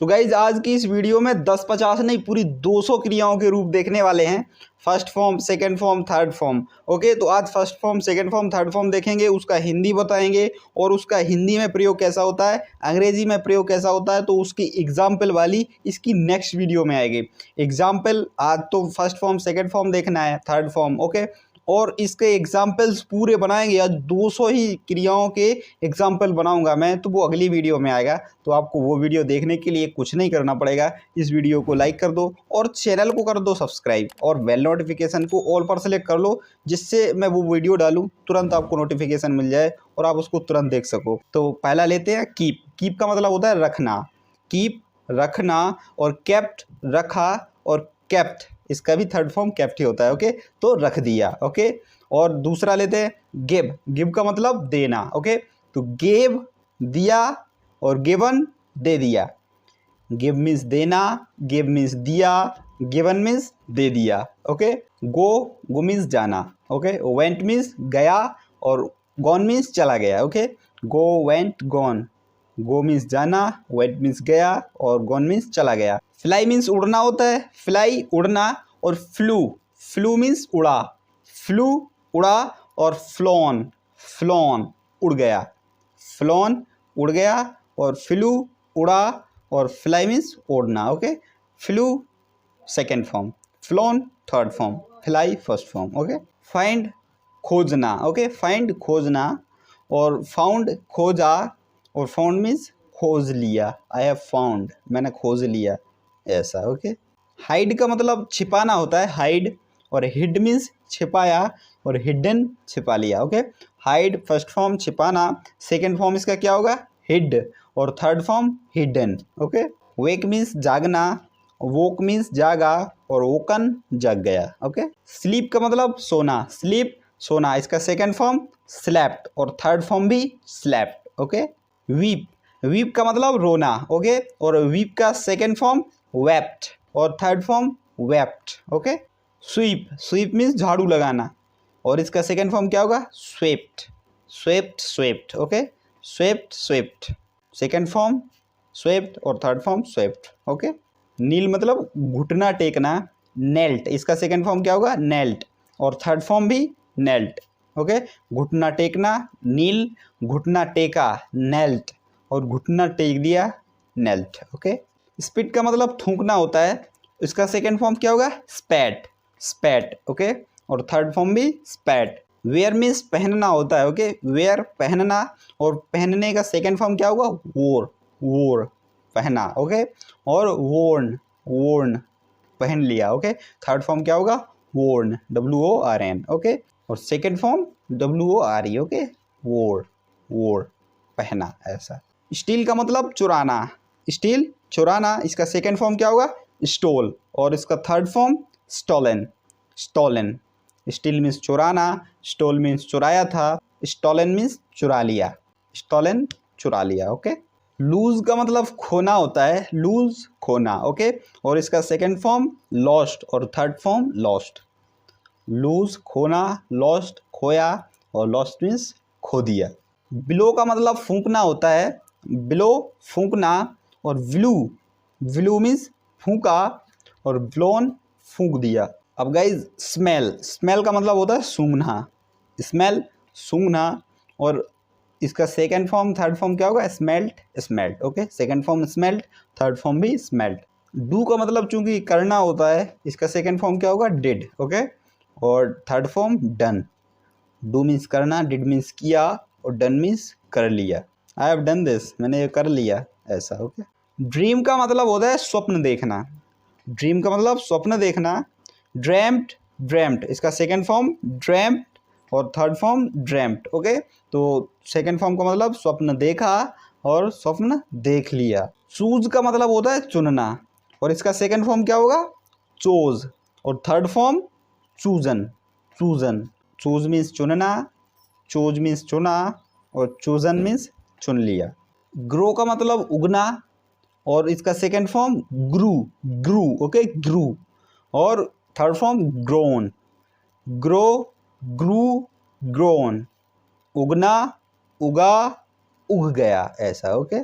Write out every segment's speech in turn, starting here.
तो गाइज आज की इस वीडियो में 10-50 नहीं पूरी 200 क्रियाओं के रूप देखने वाले हैं। First form, second form, third form. Okay, तो आज first form, second form, third form देखेंगे, उसका हिंदी बताएंगे और उसका हिंदी में प्रयोग कैसा होता है, अंग्रेजी में प्रयोग कैसा होता है, तो उसकी एग्जाम्पल वाली इसकी नेक्स्ट वीडियो में आएगी। एग्जाम्पल आज तो फर्स्ट फॉर्म, सेकेंड फॉर्म देखना है, थर्ड फॉर्म। ओके, और इसके एग्जाम्पल्स पूरे बनाएंगे। आज 200 ही क्रियाओं के एग्जाम्पल बनाऊंगा मैं, तो वो अगली वीडियो में आएगा। तो आपको वो वीडियो देखने के लिए कुछ नहीं करना पड़ेगा, इस वीडियो को लाइक कर दो और चैनल को कर दो सब्सक्राइब और बेल नोटिफिकेशन को ऑल पर सेलेक्ट कर लो, जिससे मैं वो वीडियो डालूं तुरंत आपको नोटिफिकेशन मिल जाए और आप उसको तुरंत देख सको। तो पहला लेते हैं कीप। कीप का मतलब होता है रखना। कीप रखना, और केप्ट रखा, और केप्ट इसका भी थर्ड फॉर्म केप्ट ही होता है। ओके, तो रख दिया। ओके, और दूसरा लेते हैं गिव। गिव का मतलब देना। ओके, तो गिव दिया और गिवन दे दिया। गिव मीन्स देना, गिव मीन्स दिया, गिवन मीन्स दे दिया। ओके, गो मीन्स जाना। ओके, वेंट मीन्स गया और गॉन मीन्स चला गया। Okay, go went gone. Go means जाना, वेंट मीन्स गया और गॉन मीन्स चला गया। फ्लाई मीन्स उड़ना होता है, फ्लाई उड़ना, और फ्लू मीन्स उड़ा। फ्लू उड़ा और फ्लोन उड़ गया। फ्लोन उड़ गया और फ्लू उड़ा और फ्लाई मीन्स उड़ना। Okay, flu second form, phloem third form, fly first form. Okay, find खोजना। ओके, फाइंड खोजना, और फाउंड खोजा, और फाउंड मीन्स खोज लिया। आई हैव फाउंड, मैंने खोज लिया, ऐसा। ओके, हाइड का मतलब छिपाना होता है, हाइड, और हिड मीन्स छिपाया, और हिडन छिपा लिया। ओके, हाइड फर्स्ट फॉर्म छिपाना, सेकेंड फॉर्म इसका क्या होगा हिड, और थर्ड फॉर्म हिडन। ओके, वेक मीन्स जागना, वोक मीन्स जागा, और वोकन जग गया। ओके, स्लीप का मतलब सोना, स्लीप सोना, इसका सेकेंड फॉर्म स्लेप्ट और थर्ड फॉर्म भी स्लेप्ट। ओके, वीप, वीप का मतलब रोना। ओके, और वीप का सेकेंड फॉर्म वेप्ट और third form wept. Okay, sweep, sweep means झाड़ू लगाना, और इसका सेकेंड फॉर्म क्या होगा swept, swept. Okay, swept, second form swept और third form swept. Okay, kneel मतलब घुटना टेकना, नेल्ट, इसका सेकेंड फॉर्म क्या होगा नेल्ट, और थर्ड फॉर्म भी नेल्ट। ओके, घुटना टेकना नील, घुटना टेका नेल्ट, और घुटना टेक दिया नेल्ट। ओके, स्पिट का मतलब थूकना होता है, इसका सेकेंड फॉर्म क्या होगा स्पैट। ओके, और थर्ड फॉर्म भी स्पैट। वेयर मीन्स पहनना होता है। ओके, वेयर पहनना, और पहनने का सेकेंड फॉर्म क्या होगा वोर पहना। ओके, और वोर्न पहन लिया। ओके, थर्ड फॉर्म क्या होगा वोर्न, WORN। ओके, और सेकेंड फॉर्म WORE। ओके, वोर पहना, ऐसा। स्टील का मतलब चुराना, स्टील चुराना, इसका सेकेंड फॉर्म क्या होगा स्टोल, और इसका third form stolen. Steal means चुराना, स्टोल मीन्स चुराया था, स्टोलन मीन्स चुरा लिया, स्टोलन चुरा लिया। ओके, लूज का मतलब खोना होता है, लूज खोना। ओके, और इसका सेकेंड फॉर्म लॉस्ट और थर्ड फॉर्म लॉस्ट। लूज खोना, लॉस्ट खोया, और लॉस्ट मीन्स खो दिया। ब्लो का मतलब फूंकना होता है, ब्लो फूंकना, और ब्लू मीन्स फूंका, और ब्लोन फूंक दिया। अब गाइज स्मेल का मतलब होता है सूंघना, स्मेल सूंघना, और इसका सेकेंड फॉर्म थर्ड फॉर्म क्या होगा smelt. Okay, second form smelt, third form भी स्मेल्ट। डू का मतलब चूंकि करना होता है, इसका सेकेंड फॉर्म क्या होगा डिड। ओके, और third form done. Do means करना, डिड मीन्स किया, और डन मीन्स कर लिया। आई हैव डन दिस, मैंने ये कर लिया, ऐसा। ओके, ड्रीम का मतलब होता है स्वप्न देखना, ड्रीम का मतलब स्वप्न देखना। ड्रेम्ट, इसका सेकेंड फॉर्म ड्रेम्ट और थर्ड फॉर्म ड्रेम्ट। ओके, तो सेकेंड फॉर्म का मतलब स्वप्न देखा और स्वप्न देख लिया। चूज का मतलब होता है चुनना, और इसका सेकेंड फॉर्म क्या होगा चोज, और third form chosen. Choose means चुनना, चूज मीन्स चुना, और चूजन मीन्स चुन लिया। ग्रो का मतलब उगना, और इसका सेकेंड फॉर्म ग्रू। ओके, ग्रू, और थर्ड फॉर्म ग्रोन। ग्रोन, उगना, उगा, उग गया, ऐसा। ओके,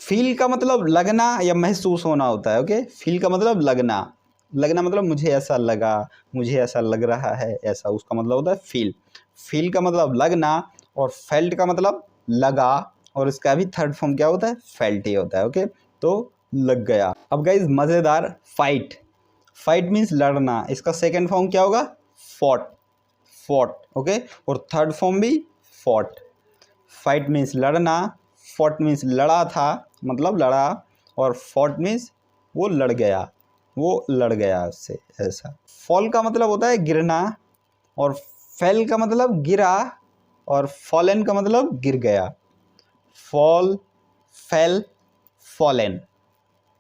फील का मतलब लगना या महसूस होना होता है। ओके, फील का मतलब लगना, लगना मतलब मुझे ऐसा लगा, मुझे ऐसा लग रहा है, ऐसा उसका मतलब होता है फील। फील का मतलब लगना और फेल्ट का मतलब लगा, और इसका भी थर्ड फॉर्म क्या होता है, फेल्ट ही होता है। ओके, तो लग गया। अब गाइज मज़ेदार, फाइट। फाइट मीन्स लड़ना, इसका सेकेंड फॉर्म क्या होगा, फॉट, फॉट। ओके, और थर्ड फॉर्म भी फॉट। फाइट मीन्स लड़ना, फॉट मीन्स लड़ा था मतलब लड़ा, और फॉट मीन्स वो लड़ गया, वो लड़ गया उससे, ऐसा। फॉल का मतलब होता है गिरना, और फेल का मतलब गिरा, और फॉलन का मतलब गिर गया। फॉल, फेल, फॉलन,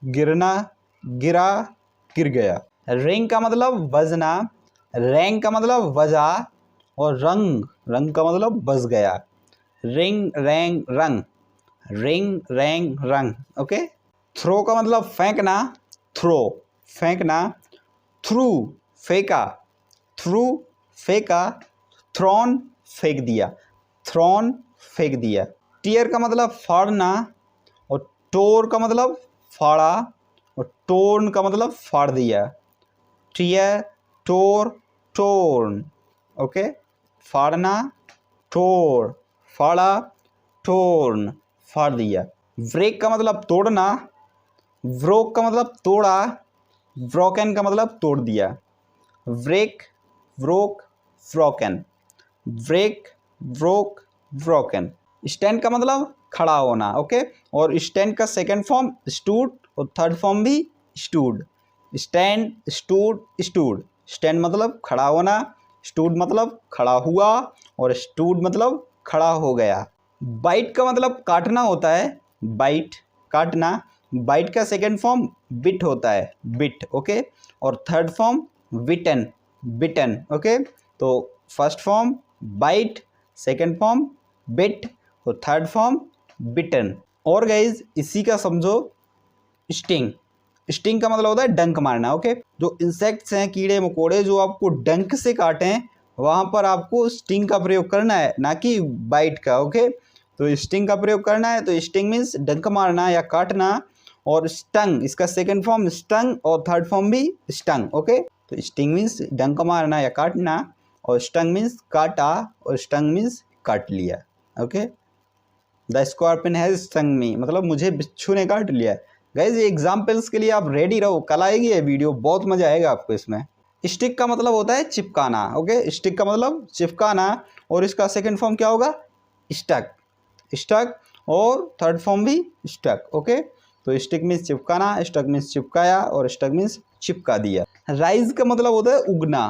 गिरना, गिरा, गिर गया। रिंग का मतलब बजना, रैंग का मतलब बजा, और रंग, रंग का मतलब बज गया। रिंग, रैंग, रंग, रिंग, रैंग, रंग। ओके। थ्रो का मतलब फेंकना, थ्रो, फेंकना। थ्रू, फेंका, थ्रू, फेंका। थ्रोन, फेंक दिया, थ्रोन, फेंक दिया। टीयर का मतलब फाड़ना, और टोर का मतलब फाड़ा, और टोर्न का मतलब फाड़ दिया। टीयर, टोर, टोर्न। ओके, फाड़ना, टोर, फाड़ा, टोर्न, फाड़ दिया। ब्रेक का मतलब तोड़ना, ब्रोक का मतलब तोड़ा, ब्रोकन का मतलब तोड़ दिया। Break, broke, broken, break, broke, broken. Stand का मतलब खड़ा होना। ओके, और स्टैंड का सेकंड फॉर्म स्टूड, और थर्ड फॉर्म भी stood. Stand, stood, stood. Stand मतलब खड़ा होना, स्टूड मतलब खड़ा हुआ, और स्टूड मतलब खड़ा हो गया। बाइट का मतलब काटना होता है, बाइट, काटना। बाइट का सेकंड फॉर्म बिट होता है, बिट। ओके, और third form bitten, bitten. Okay, तो first form bite, second form bit, और थर्ड फॉर्म बिटन। और गाइज इसी का समझो स्टिंग। स्टिंग का मतलब होता है डंक मारना। ओके, जो इंसेक्ट्स हैं, कीड़े मकोड़े, जो आपको डंक से काटें, वहाँ पर आपको स्टिंग का प्रयोग करना है, ना कि बाइट का। ओके, तो स्टिंग का प्रयोग करना है, तो स्टिंग मीन्स डंक मारना या काटना, और स्टंग, इसका सेकंड फॉर्म स्टंग, और थर्ड फॉर्म भी स्टंग। ओके, तो स्टिंग मीन्स डंक मारना या काटना, और स्टंग मीन्स काटा, और स्टंग मीन्स काट लिया। Okay, the scorpion has stung me, मतलब मुझे बिच्छू ने काट लिया। गाइज ये एग्जाम्पल्स के लिए आप रेडी रहो, कल आएगी ये वीडियो, बहुत मजा आएगा आपको इसमें। स्टिक का मतलब होता है चिपकाना। ओके, स्टिक का मतलब चिपकाना, और इसका सेकंड फॉर्म क्या होगा, स्टक, स्टक, और थर्ड फॉर्म भी स्टक। ओके, तो स्टिक मीन्स चिपकाना, स्टक मीन्स चिपकाया, और स्टक मीन्स चिपका दिया। राइज का मतलब होता है उगना,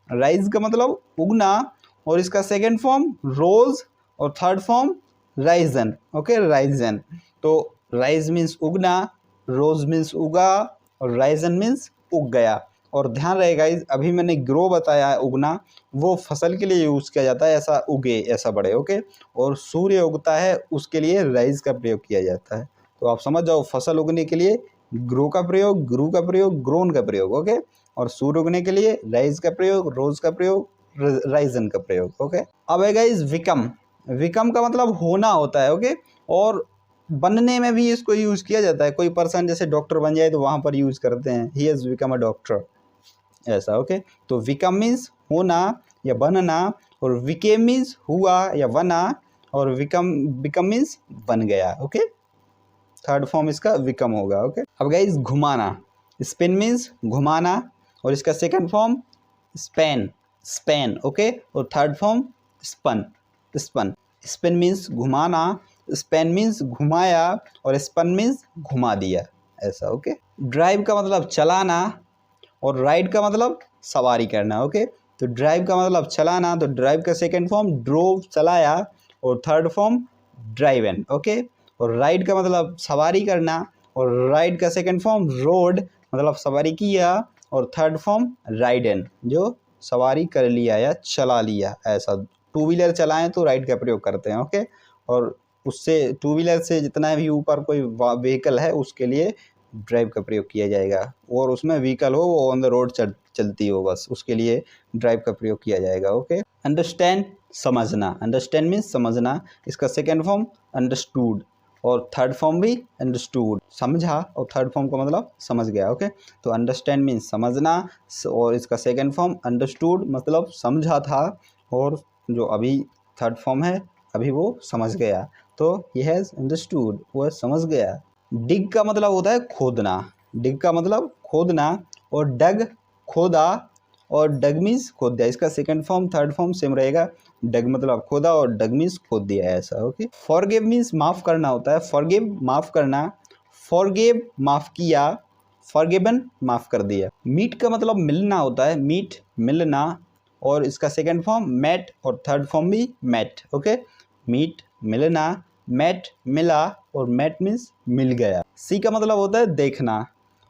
राइज का मतलब उगना, और इसका सेकंड फॉर्म रोज, और third form Ryzen. Okay, Ryzen. तो राइज मीन्स उगना, रोज मीन्स उगा, और राइजन मीन्स उग गया। और ध्यान रहेगा, अभी मैंने ग्रो बताया है, उगना, वो फसल के लिए यूज़ किया जाता है, ऐसा उगे, ऐसा बढ़े। ओके, और सूर्य उगता है, उसके लिए राइज का प्रयोग किया जाता है। तो आप समझ जाओ, फसल उगने के लिए ग्रो का प्रयोग, ग्रू का प्रयोग, ग्रोन का प्रयोग। ओके, और सूर्य उगने के लिए राइज का प्रयोग, रोज का प्रयोग, राइजन का प्रयोग। ओके, अब है गाइस विकम। विकम का मतलब होना होता है। ओके, और बनने में भी इसको यूज़ किया जाता है। कोई पर्सन जैसे डॉक्टर बन जाए तो वहाँ पर यूज़ करते हैं, he has become a doctor, ऐसा। ओके, तो विकम मीन्स होना या बनना, और विकेम मीन्स हुआ या बना, और बिकम मीन्स बन गया। ओके, थर्ड फॉर्म इसका विकम होगा। ओके, अब गाइस घुमाना, स्पिन मीन्स घुमाना, और इसका second form span, span. Okay, और third form spun, spun. Spin means घुमाना, स्पेन मीन्स घुमाया, और स्पन मीन्स घुमा दिया, ऐसा। ओके, ड्राइव का मतलब चलाना, और राइड का मतलब सवारी करना। ओके, तो ड्राइव का मतलब चलाना, तो ड्राइव का सेकंड फॉर्म ड्रोव, चलाया, और थर्ड फॉर्म ड्राइवन। ओके, और राइड का मतलब सवारी करना, और राइड का सेकंड फॉर्म रोड, मतलब सवारी किया, और थर्ड फॉर्म राइडन, जो सवारी कर लिया या चला लिया, ऐसा। टू व्हीलर चलाएं तो राइड का प्रयोग करते हैं। ओके, और उससे टू व्हीलर से जितना भी ऊपर कोई व्हीकल है उसके लिए ड्राइव का प्रयोग किया जाएगा, और उसमें व्हीकल हो वो ऑन द रोड चलती हो, बस उसके लिए ड्राइव का प्रयोग किया जाएगा। ओके, अंडरस्टैंड, समझना। अंडरस्टैंड मीन्स समझना, इसका सेकेंड फॉर्म अंडरस्टूड, और थर्ड फॉर्म भी अंडरस्टूड, समझा, और थर्ड फॉर्म का मतलब समझ गया। ओके, तो अंडरस्टैंड मीन्स समझना, और इसका सेकेंड फॉर्म अंडरस्टूड मतलब समझा था, और जो अभी थर्ड फॉर्म है अभी वो समझ गया, तो ही हैज़ अंडरस्टूड, वह समझ गया। डिग का मतलब होता है खोदना, डिग का मतलब खोदना, और डग खोदा, और डग मीन्स खोद दिया। इसका second form third form same रहेगा, डग मतलब खोदा और डग मीन्स खोद दिया, ऐसा। ओके, फॉरगिव मीन्स माफ़ करना होता है, फॉरगिव माफ़ करना, फॉरगिव माफ़ किया, फॉरगिवन माफ़ कर दिया। मीट का मतलब मिलना होता है, मीट मिलना, और इसका सेकंड फॉर्म मेट और थर्ड फॉर्म भी मेट। ओके, मीट मिलना, मेट मिला, और मेट मीन्स मिल गया। सी का मतलब होता है देखना,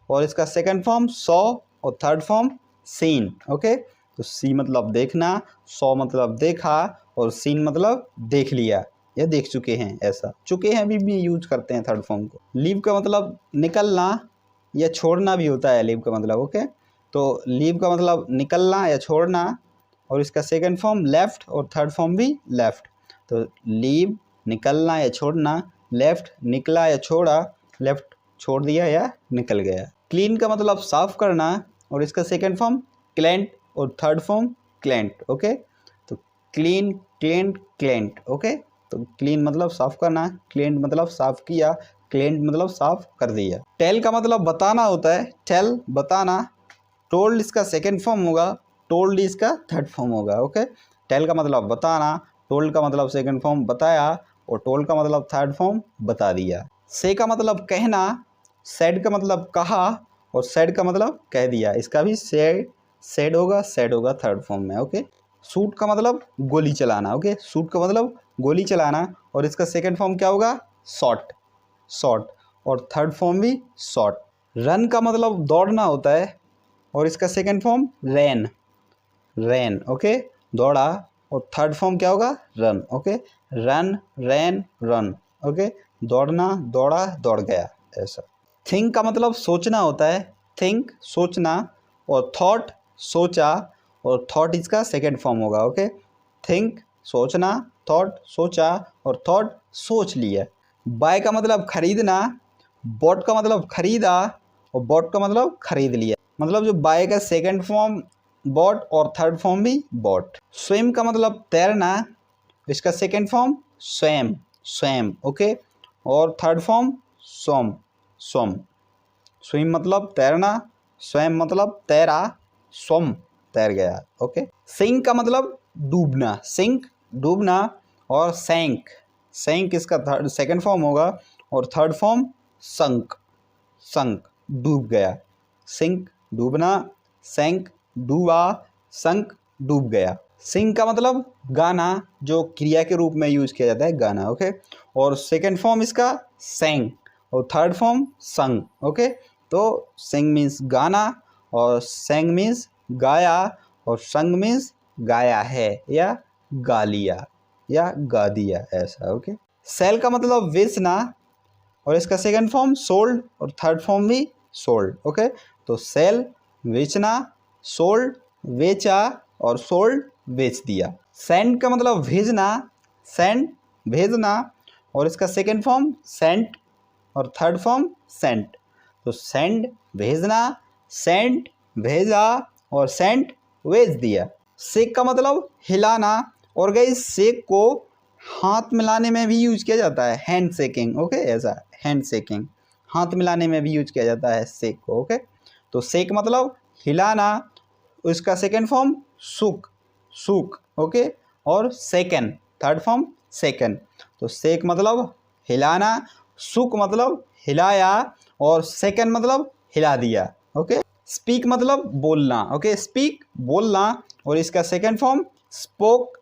और इसका सेकंड फॉर्म सॉ और थर्ड फॉर्म सीन। ओके, तो सी मतलब देखना, सॉ मतलब देखा, और सीन मतलब देख लिया या देख चुके हैं, ऐसा। चुके हैं भी यूज करते हैं थर्ड फॉर्म को। लीव का मतलब निकलना या छोड़ना भी होता है लीव का मतलब। ओके, तो लीव का मतलब निकलना या छोड़ना, और इसका सेकंड फॉर्म लेफ्ट और थर्ड फॉर्म भी लेफ्ट। तो लीव निकलना या छोड़ना, लेफ्ट निकला या छोड़ा, लेफ्ट छोड़ दिया या निकल गया। क्लीन का मतलब साफ करना, और इसका सेकंड फॉर्म क्लेंट और थर्ड फॉर्म क्लेंट। ओके, तो क्लीन क्लेंट क्लेंट। ओके, तो क्लीन मतलब साफ करना, क्लेंट मतलब साफ किया, क्लेंट मतलब साफ कर दिया। टेल का मतलब बताना होता है, टेल बताना, टोल्ड इसका सेकंड फॉर्म होगा, टोल्ड इसका थर्ड फॉर्म होगा। ओके, टेल का मतलब बताना, टोल्ड का मतलब सेकंड फॉर्म बताया, और टोल्ड का मतलब थर्ड फॉर्म बता दिया। से का मतलब कहना, सेड का मतलब कहा, और सेड का मतलब कह दिया, इसका भी सेड होगा थर्ड फॉर्म में। ओके, शूट का मतलब गोली चलाना। ओके, शूट का मतलब गोली चलाना, और इसका सेकंड फॉर्म क्या होगा, शॉट, शॉट, और थर्ड फॉर्म भी शॉट। रन का मतलब दौड़ना होता है, और इसका सेकंड फॉर्म रैन, रैन। ओके, दौड़ा, और थर्ड फॉर्म क्या होगा, रन। ओके, रन रैन रन। ओके, दौड़ना दौड़ा दौड़ गया, ऐसा। थिंक का मतलब सोचना होता है, थिंक सोचना, और थॉट सोचा, और थॉट इसका सेकंड फॉर्म होगा। ओके, थिंक सोचना, थॉट सोचा, और थॉट सोच लिया। बाय का मतलब खरीदना, बॉट का मतलब खरीदा, और बॉट का मतलब खरीद लिया। मतलब जो बाय का सेकंड फॉर्म बॉट और थर्ड फॉर्म भी बॉट। स्विम का मतलब तैरना, इसका सेकंड फॉर्म स्वयं, स्वयं। ओके, और थर्ड फॉर्म स्वम, स्वम। स्विम मतलब तैरना, स्वयं मतलब तैरा, स्वम तैर गया। ओके, सिंक का मतलब डूबना, सिंक डूबना, और सैंक, सैंक इसका थर्ड सेकंड फॉर्म होगा, और थर्ड फॉर्म संक, संक डूब गया। सिंक डूबना, सैंक डूबा, संक डूब गया। सिंग का मतलब गाना, जो क्रिया के रूप में यूज किया जाता है, गाना। ओके, और सेकंड फॉर्म इसका सेंग, और थर्ड फॉर्म संग। ओके, तो सिंग मीन्स गाना, और सेंग मीन्स गाया, और संग मीन्स गाया है या गा लिया या गा दिया, ऐसा। ओके, सेल का मतलब बेचना, और इसका सेकंड फॉर्म सोल्ड, और थर्ड फॉर्म भी सोल्ड। ओके, तो सेल बेचना, सोल्ड बेचा, और सोल्ड बेच दिया। सेंड का मतलब भेजना, सेंड भेजना, और इसका सेकंड फॉर्म सेंट, और थर्ड फॉर्म सेंट। तो सेंड भेजना, सेंट भेजा, और सेंट भेज दिया। शेक का मतलब हिलाना, और गाइस शेक को हाथ मिलाने में भी यूज किया जाता है, हैंड शेकिंग। ओके, ऐसा हैंड शेकिंग, हाथ मिलाने में भी यूज किया जाता है शेक को। ओके, तो शेक मतलब हिलाना, उसका सेकंड फॉर्म सुक, सुक। ओके, और सेकंड थर्ड फॉर्म सेकंड। तो शेक मतलब हिलाना, सुक मतलब हिलाया, और सेकंड मतलब हिला दिया। ओके, स्पीक मतलब बोलना। ओके, स्पीक बोलना, और इसका second form spoke,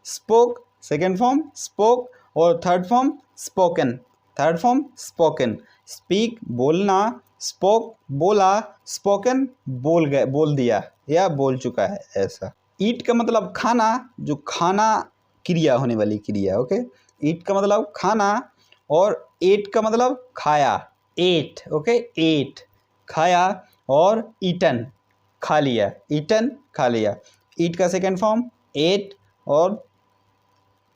spoke second form spoke, और third form spoken, third form spoken. Speak बोलना, स्पोक बोला, स्पोकन बोल गए, बोल दिया या बोल चुका है, ऐसा। ईट का मतलब खाना, जो खाना क्रिया होने वाली क्रिया। ओके, ईट का मतलब खाना, और एट का मतलब खाया, एट। ओके, एट खाया, और ईटन खा लिया, ईटन खा लिया। ईट का सेकंड फॉर्म एट, और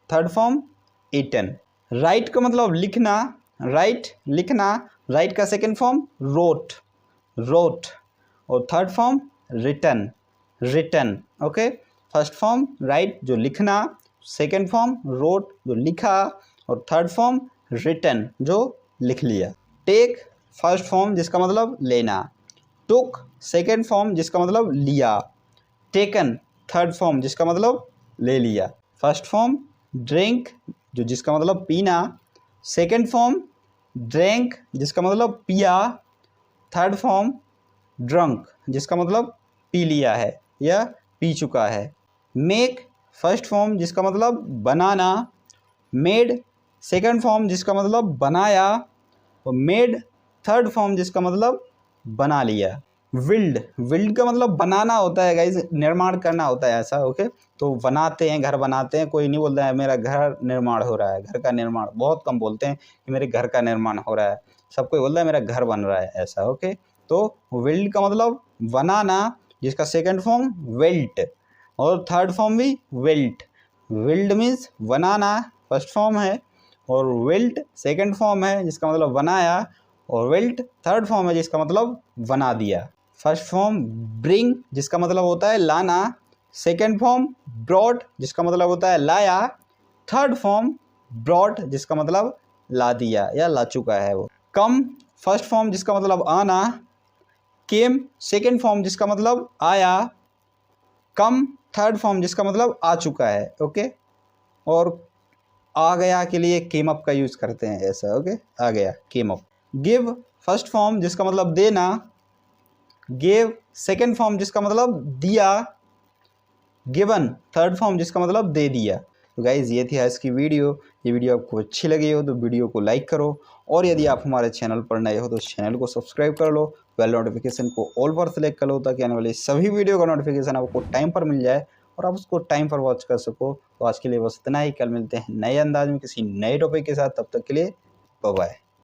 थर्ड फॉर्म ईटन। राइट का मतलब लिखना, राइट लिखना, राइट का सेकंड फॉर्म रोट, रोट, और third form written, written. Okay, first form write जो लिखना, सेकंड फॉर्म रोट जो लिखा, और थर्ड फॉर्म रिटन जो लिख लिया। टेक फर्स्ट फॉर्म जिसका मतलब लेना, टुक सेकंड फॉर्म जिसका मतलब लिया, टेकन थर्ड फॉर्म जिसका मतलब ले लिया। फर्स्ट फॉर्म ड्रिंक जो जिसका मतलब पीना, सेकंड फॉर्म ड्रिंक जिसका मतलब पिया, थर्ड फॉर्म ड्रंक जिसका मतलब पी लिया है या पी चुका है। मेक फर्स्ट फॉर्म जिसका मतलब बनाना, मेड सेकंड फॉर्म जिसका मतलब बनाया, और मेड थर्ड फॉर्म जिसका मतलब बना लिया। विल्ड, विल्ड का मतलब बनाना होता है गाइस, निर्माण करना होता है ऐसा। ओके, तो बनाते हैं, घर बनाते हैं, कोई नहीं बोलता है मेरा घर निर्माण हो रहा है, घर का निर्माण, बहुत कम बोलते हैं कि मेरे घर का निर्माण हो रहा है, सब कोई बोलता है मेरा घर बन रहा है ऐसा। ओके, तो विल्ड का मतलब बनाना जिसका सेकंड फॉर्म वेल्ट, और थर्ड फॉर्म भी वेल्ट। विल्ड मीन्स बनाना फर्स्ट फॉर्म है, और वेल्ट सेकंड फॉर्म है जिसका मतलब बनाया, और वेल्ट थर्ड फॉर्म है जिसका मतलब बना दिया। फर्स्ट फॉर्म ब्रिंग जिसका मतलब होता है लाना, सेकंड फॉर्म ब्रॉड जिसका मतलब होता है लाया, थर्ड फॉर्म ब्रॉड जिसका मतलब ला दिया या ला चुका है वो। कम फर्स्ट फॉर्म जिसका मतलब आना, केम सेकंड फॉर्म जिसका मतलब आया, कम थर्ड फॉर्म जिसका मतलब आ चुका है। ओके, और आ गया के लिए केम अप का यूज़ करते हैं ऐसा। ओके, आ गया came up. Give first form जिसका मतलब देना, गेव सेकंड फॉर्म जिसका मतलब दिया, गिवन थर्ड फॉर्म जिसका मतलब दे दिया। तो गाइज़ ये थी आज की वीडियो। ये वीडियो आपको अच्छी लगी हो तो वीडियो को लाइक करो, और यदि आप हमारे चैनल पर नए हो तो चैनल को सब्सक्राइब कर लो, बेल नोटिफिकेशन को ऑल पर सेलेक्ट कर लो, ताकि आने वाली सभी वीडियो का नोटिफिकेशन आपको टाइम पर मिल जाए और आप उसको टाइम पर वॉच कर सको। तो आज के लिए बस इतना ही, कल मिलते हैं नए अंदाज में किसी नए टॉपिक के साथ, तब तक के लिए बाय बाय।